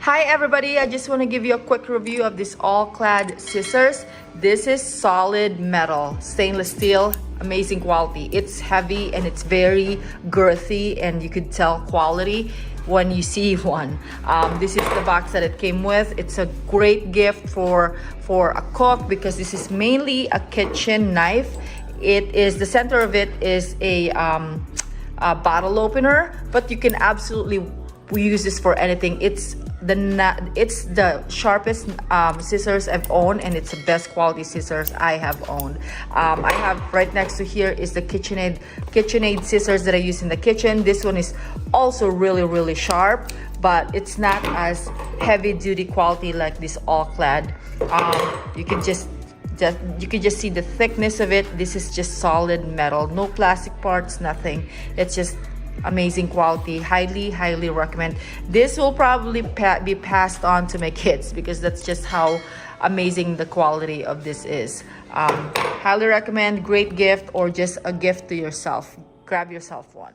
Hi everybody, I just want to give you a quick review of this All-Clad scissors. This is solid metal, stainless steel, amazing quality. It's heavy and it's very girthy and you could tell quality when you see one. This is the box that it came with. It's a great gift for a cook because this is mainly a kitchen knife. The center of it is a bottle opener, but you can absolutely use this for anything. It's the sharpest scissors I've owned, and it's the best quality scissors I have owned. I have right next to here is the KitchenAid scissors that I use in the kitchen. This one is also really sharp, but it's not as heavy duty quality like this All-Clad. You can just see the thickness of it. This is just solid metal, no plastic parts, nothing. It's just amazing quality. Highly recommend. This will probably be passed on to my kids because that's just how amazing the quality of this is. Highly recommend. Great gift, or just a gift to yourself. Grab yourself one.